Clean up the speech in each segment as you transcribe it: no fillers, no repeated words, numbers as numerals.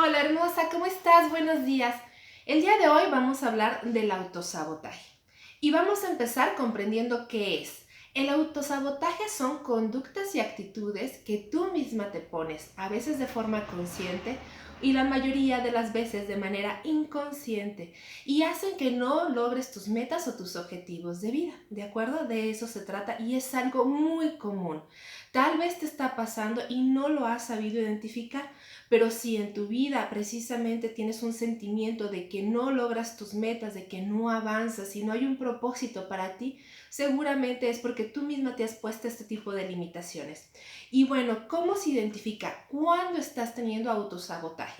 Hola hermosa, ¿cómo estás? Buenos días. El día de hoy vamos a hablar del autosabotaje y vamos a empezar comprendiendo qué es. El autosabotaje son conductas y actitudes que tú misma te pones, a veces de forma consciente y la mayoría de las veces de manera inconsciente, y hacen que no logres tus metas o tus objetivos de vida, ¿de acuerdo? De eso se trata y es algo muy común. Tal vez te está pasando y no lo has sabido identificar. Pero si en tu vida precisamente tienes un sentimiento de que no logras tus metas, de que no avanzas y no hay un propósito para ti, seguramente es porque tú misma te has puesto este tipo de limitaciones. Y bueno, ¿cómo se identifica cuándo estás teniendo autosabotaje?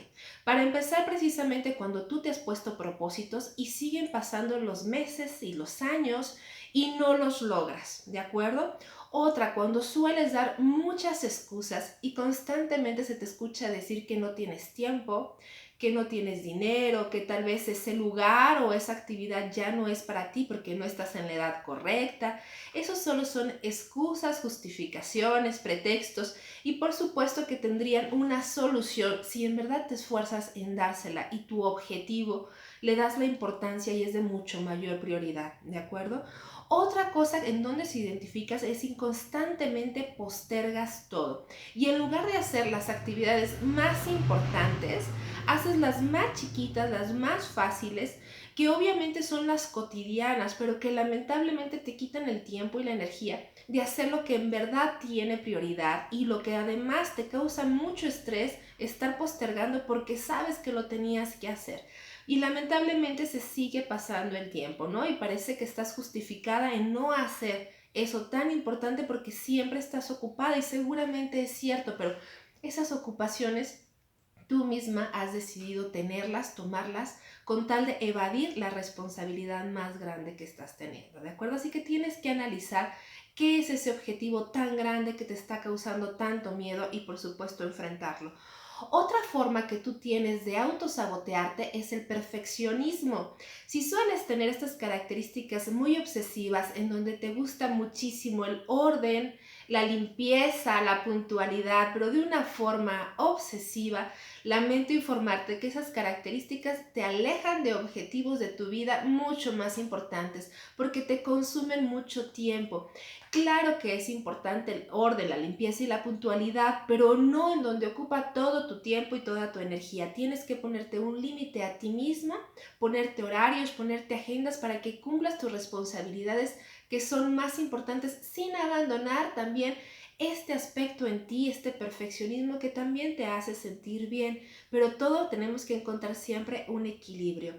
Para empezar, precisamente cuando tú te has puesto propósitos y siguen pasando los meses y los años y no los logras, ¿de acuerdo? Otra, cuando sueles dar muchas excusas y constantemente se te escucha decir que no tienes tiempo, que no tienes dinero, que tal vez ese lugar o esa actividad ya no es para ti porque no estás en la edad correcta. Esos solo son excusas, justificaciones, pretextos y por supuesto que tendrían una solución si en verdad te esfuerzas en dársela y tu objetivo le das la importancia y es de mucho mayor prioridad, ¿de acuerdo? Otra cosa en donde se identificas es si constantemente postergas todo y en lugar de hacer las actividades más importantes, haces las más chiquitas, las más fáciles, que obviamente son las cotidianas, pero que lamentablemente te quitan el tiempo y la energía de hacer lo que en verdad tiene prioridad y lo que además te causa mucho estrés estar postergando porque sabes que lo tenías que hacer. Y lamentablemente se sigue pasando el tiempo, ¿no? Y parece que estás justificada en no hacer eso tan importante porque siempre estás ocupada y seguramente es cierto, pero esas ocupaciones tú misma has decidido tenerlas, tomarlas, con tal de evadir la responsabilidad más grande que estás teniendo, ¿de acuerdo? Así que tienes que analizar qué es ese objetivo tan grande que te está causando tanto miedo y por supuesto enfrentarlo. Otra forma que tú tienes de autosabotearte es el perfeccionismo. Si sueles tener estas características muy obsesivas en donde te gusta muchísimo el orden, la limpieza, la puntualidad, pero de una forma obsesiva, lamento informarte que esas características te alejan de objetivos de tu vida mucho más importantes porque te consumen mucho tiempo. Claro que es importante el orden, la limpieza y la puntualidad, pero no en donde ocupa todo tu tiempo y toda tu energía. Tienes que ponerte un límite a ti misma, ponerte horarios, ponerte agendas para que cumplas tus responsabilidades que son más importantes sin abandonar también este aspecto en ti, este perfeccionismo que también te hace sentir bien, pero todo tenemos que encontrar siempre un equilibrio.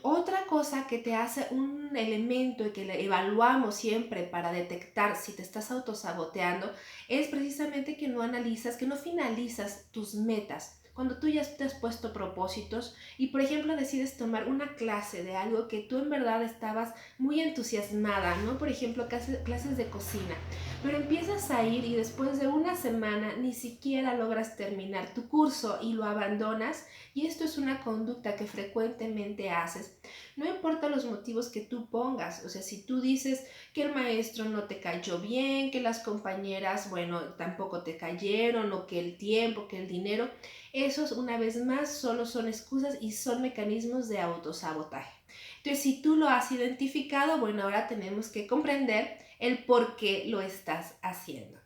Otra cosa que te hace un elemento y que le evaluamos siempre para detectar si te estás autosaboteando es precisamente que no analizas, que no finalizas tus metas. Cuando tú ya te has puesto propósitos y, por ejemplo, decides tomar una clase de algo que tú en verdad estabas muy entusiasmada, ¿no? Por ejemplo, clases de cocina, pero empiezas a ir y después de una semana ni siquiera logras terminar tu curso y lo abandonas, y esto es una conducta que frecuentemente haces. No importa los motivos que tú pongas, o sea, si tú dices que el maestro no te cayó bien, que las compañeras, bueno, tampoco te cayeron, o que el tiempo, que el dinero, esos una vez más solo son excusas y son mecanismos de autosabotaje. Entonces, si tú lo has identificado, bueno, ahora tenemos que comprender el por qué lo estás haciendo.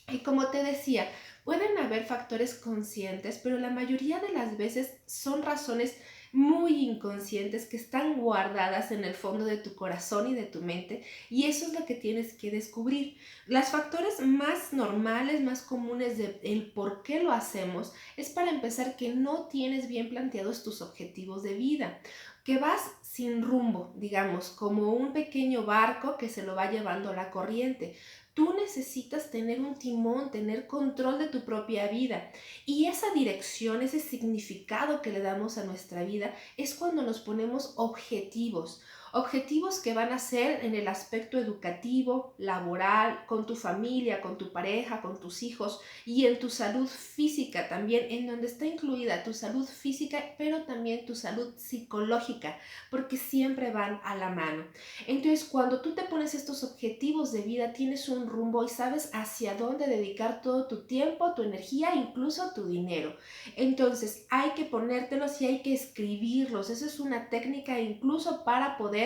Y como te decía, pueden haber factores conscientes, pero la mayoría de las veces son razones muy inconscientes que están guardadas en el fondo de tu corazón y de tu mente, y eso es lo que tienes que descubrir. Los factores más normales, más comunes de el por qué lo hacemos es, para empezar, que no tienes bien planteados tus objetivos de vida, que vas sin rumbo, digamos, como un pequeño barco que se lo va llevando la corriente. Tú necesitas tener un timón, tener control de tu propia vida. Y esa dirección, ese significado que le damos a nuestra vida es cuando nos ponemos objetivos. Objetivos que van a ser en el aspecto educativo, laboral, con tu familia, con tu pareja, con tus hijos y en tu salud física también, en donde está incluida tu salud física, pero también tu salud psicológica, porque siempre van a la mano. Entonces, cuando tú te pones estos objetivos de vida, tienes un rumbo y sabes hacia dónde dedicar todo tu tiempo, tu energía, incluso tu dinero. Entonces, hay que ponértelos y hay que escribirlos. Esa es una técnica incluso para poder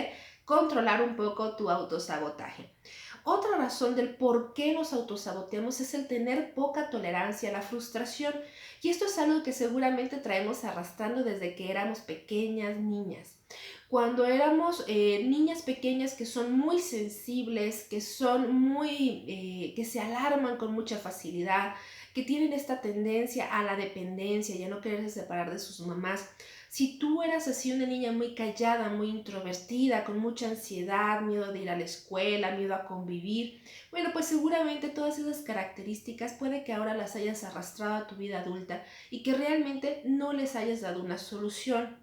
controlar un poco tu autosabotaje. Otra razón del por qué nos autosaboteamos es el tener poca tolerancia a la frustración. Y esto es algo que seguramente traemos arrastrando desde que éramos pequeñas niñas. Cuando éramos niñas pequeñas que son muy sensibles, que son que se alarman con mucha facilidad, que tienen esta tendencia a la dependencia y a no quererse separar de sus mamás. Si tú eras así una niña muy callada, muy introvertida, con mucha ansiedad, miedo de ir a la escuela, miedo a convivir, bueno, pues seguramente todas esas características puede que ahora las hayas arrastrado a tu vida adulta y que realmente no les hayas dado una solución.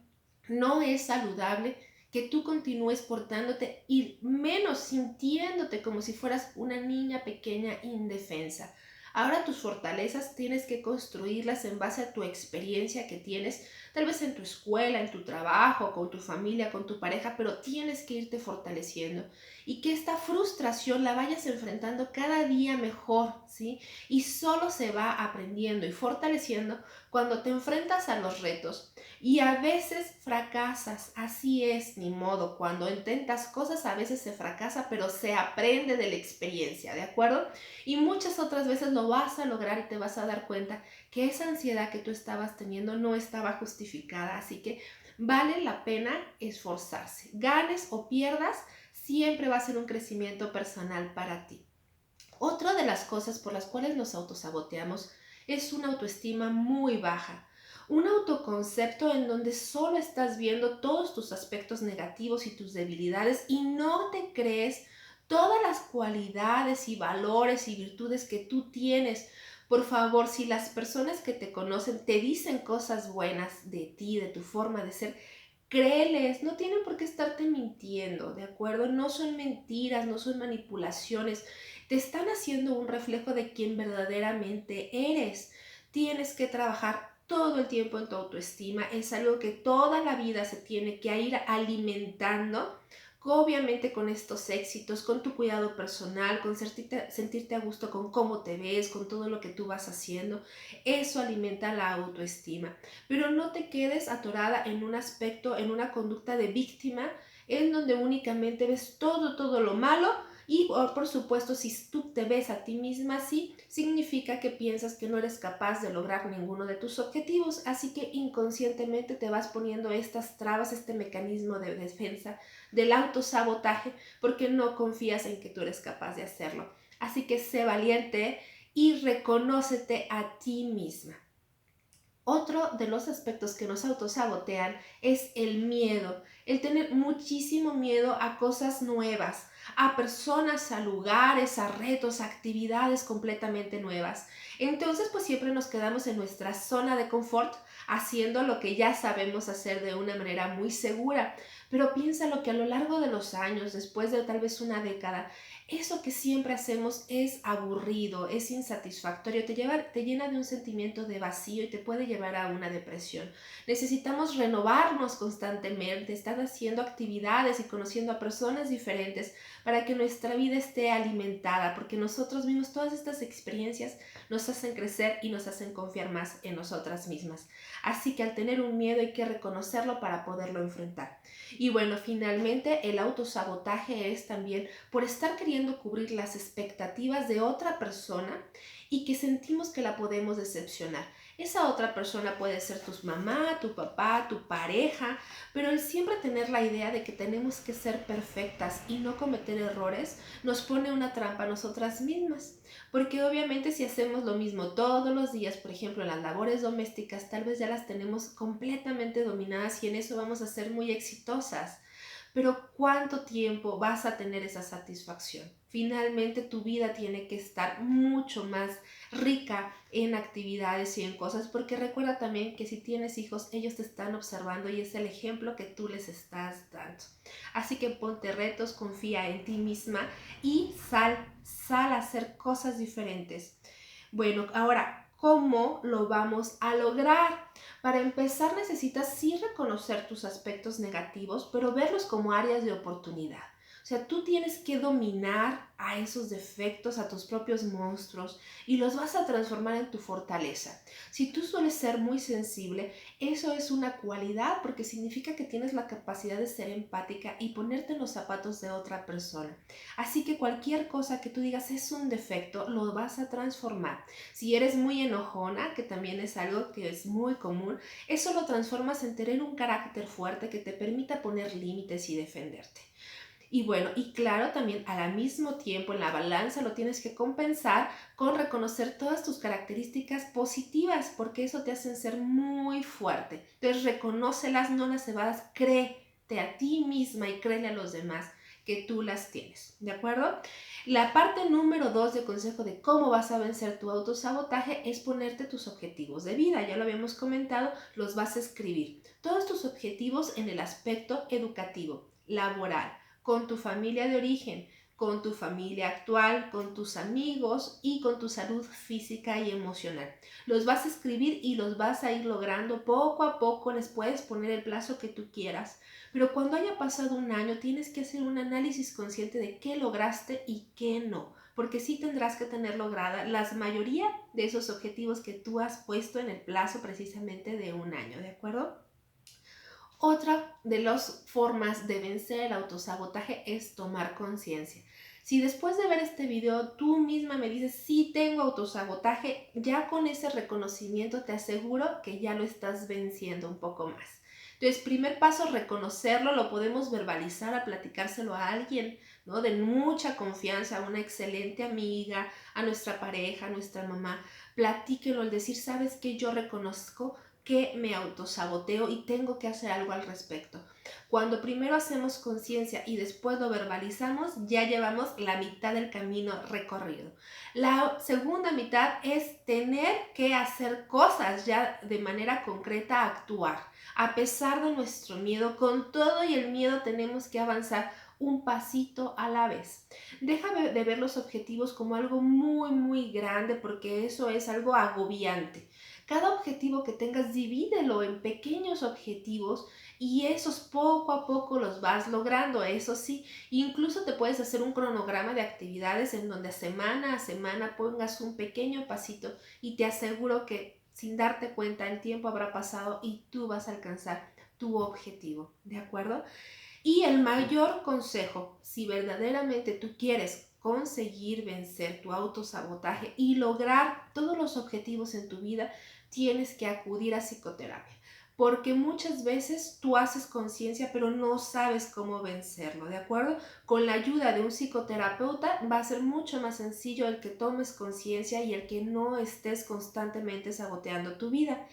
No es saludable que tú continúes portándote y menos sintiéndote como si fueras una niña pequeña indefensa. Ahora tus fortalezas tienes que construirlas en base a tu experiencia que tienes, tal vez en tu escuela, en tu trabajo, con tu familia, con tu pareja, pero tienes que irte fortaleciendo y que esta frustración la vayas enfrentando cada día mejor, ¿sí? Y solo se va aprendiendo y fortaleciendo cuando te enfrentas a los retos y a veces fracasas, así es, ni modo, cuando intentas cosas a veces se fracasa, pero se aprende de la experiencia, ¿de acuerdo? Y muchas otras veces lo vas a lograr y te vas a dar cuenta que esa ansiedad que tú estabas teniendo no estaba justificada, así que vale la pena esforzarse. Ganes o pierdas, siempre va a ser un crecimiento personal para ti. Otra de las cosas por las cuales nos autosaboteamos es una autoestima muy baja. Un autoconcepto en donde solo estás viendo todos tus aspectos negativos y tus debilidades y no te crees todas las cualidades y valores y virtudes que tú tienes. Por favor, si las personas que te conocen te dicen cosas buenas de ti, de tu forma de ser, créeles, no tienen por qué estarte mintiendo, ¿de acuerdo? No son mentiras, no son manipulaciones, te están haciendo un reflejo de quién verdaderamente eres. Tienes que trabajar todo el tiempo en tu autoestima, es algo que toda la vida se tiene que ir alimentando, obviamente con estos éxitos, con tu cuidado personal, con sentirte a gusto con cómo te ves, con todo lo que tú vas haciendo. Eso alimenta la autoestima. Pero no te quedes atorada en un aspecto, en una conducta de víctima, en donde únicamente ves todo lo malo y por supuesto si tú te ves a ti misma así, significa que piensas que no eres capaz de lograr ninguno de tus objetivos, así que inconscientemente te vas poniendo estas trabas, este mecanismo de defensa del autosabotaje porque no confías en que tú eres capaz de hacerlo. Así que sé valiente y reconócete a ti misma. Otro de los aspectos que nos autosabotean es el miedo, el tener muchísimo miedo a cosas nuevas, a personas, a lugares, a retos, a actividades completamente nuevas. Entonces, pues siempre nos quedamos en nuestra zona de confort haciendo lo que ya sabemos hacer de una manera muy segura. Pero piénsalo que a lo largo de los años, después de tal vez una década, eso que siempre hacemos es aburrido, es insatisfactorio, te llena de un sentimiento de vacío y te puede llevar a una depresión. Necesitamos renovarnos constantemente, estar haciendo actividades y conociendo a personas diferentes para que nuestra vida esté alimentada, porque nosotros mismos todas estas experiencias nos hacen crecer y nos hacen confiar más en nosotras mismas. Así que al tener un miedo hay que reconocerlo para poderlo enfrentar. Y bueno, finalmente el autosabotaje es también por estar queriendo cubrir las expectativas de otra persona y que sentimos que la podemos decepcionar. Esa otra persona puede ser tu mamá, tu papá, tu pareja, pero el siempre tener la idea de que tenemos que ser perfectas y no cometer errores nos pone una trampa a nosotras mismas. Porque obviamente si hacemos lo mismo todos los días, por ejemplo, las labores domésticas, tal vez ya las tenemos completamente dominadas y en eso vamos a ser muy exitosas. pero ¿cuánto tiempo vas a tener esa satisfacción? Finalmente tu vida tiene que estar mucho más rica en actividades y en cosas, porque recuerda también que si tienes hijos, ellos te están observando y es el ejemplo que tú les estás dando. Así que ponte retos, confía en ti misma y sal a hacer cosas diferentes. Bueno, ahora, ¿cómo lo vamos a lograr? Para empezar, necesitas sí reconocer tus aspectos negativos, pero verlos como áreas de oportunidad. O sea, tú tienes que dominar a esos defectos, a tus propios monstruos, y los vas a transformar en tu fortaleza. Si tú sueles ser muy sensible, eso es una cualidad porque significa que tienes la capacidad de ser empática y ponerte en los zapatos de otra persona. Así que cualquier cosa que tú digas es un defecto, lo vas a transformar. Si eres muy enojona, que también es algo que es muy común, eso lo transformas en tener un carácter fuerte que te permita poner límites y defenderte. Y bueno, y claro, también al mismo tiempo en la balanza lo tienes que compensar con reconocer todas tus características positivas, porque eso te hace ser muy fuerte. Entonces, reconócelas, no las evadas, créete a ti misma y créele a los demás que tú las tienes, ¿de acuerdo? La parte número 2 de consejo de cómo vas a vencer tu autosabotaje es ponerte tus objetivos de vida. Ya lo habíamos comentado, los vas a escribir. Todos tus objetivos en el aspecto educativo, laboral, con tu familia de origen, con tu familia actual, con tus amigos y con tu salud física y emocional. Los vas a escribir y los vas a ir logrando poco a poco, les puedes poner el plazo que tú quieras, pero cuando haya pasado un año tienes que hacer un análisis consciente de qué lograste y qué no, porque sí tendrás que tener lograda la mayoría de esos objetivos que tú has puesto en el plazo precisamente de un año, ¿de acuerdo? Otra de las formas de vencer el autosabotaje es tomar conciencia. Si después de ver este video tú misma me dices, sí tengo autosabotaje, ya con ese reconocimiento te aseguro que ya lo estás venciendo un poco más. Entonces, primer paso, reconocerlo, lo podemos verbalizar, a platicárselo a alguien, ¿no? De mucha confianza, a una excelente amiga, a nuestra pareja, a nuestra mamá. Platíquelo, el decir, ¿sabes qué? Yo reconozco que me autosaboteo y tengo que hacer algo al respecto. Cuando primero hacemos conciencia y después lo verbalizamos, ya llevamos la mitad del camino recorrido. La segunda mitad es tener que hacer cosas ya de manera concreta, actuar. A pesar de nuestro miedo, con todo y el miedo tenemos que avanzar un pasito a la vez. Deja de ver los objetivos como algo muy grande porque eso es algo agobiante. Cada objetivo que tengas, divídelo en pequeños objetivos y esos poco a poco los vas logrando. Eso sí, incluso te puedes hacer un cronograma de actividades en donde semana a semana pongas un pequeño pasito y te aseguro que sin darte cuenta el tiempo habrá pasado y tú vas a alcanzar tu objetivo, ¿de acuerdo? Y el mayor consejo, si verdaderamente tú quieres conseguir vencer tu autosabotaje y lograr todos los objetivos en tu vida, tienes que acudir a psicoterapia. Porque muchas veces tú haces conciencia, pero no sabes cómo vencerlo, ¿de acuerdo? Con la ayuda de un psicoterapeuta va a ser mucho más sencillo el que tomes conciencia y el que no estés constantemente saboteando tu vida.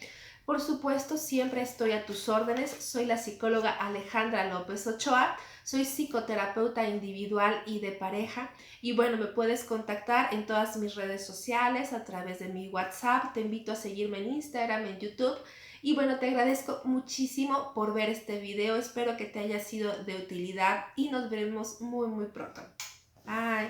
Por supuesto, siempre estoy a tus órdenes. Soy la psicóloga Alejandra López Ochoa. Soy psicoterapeuta individual y de pareja. Y bueno, me puedes contactar en todas mis redes sociales, a través de mi WhatsApp. Te invito a seguirme en Instagram, en YouTube. Y bueno, te agradezco muchísimo por ver este video. Espero que te haya sido de utilidad y nos veremos muy pronto. Bye.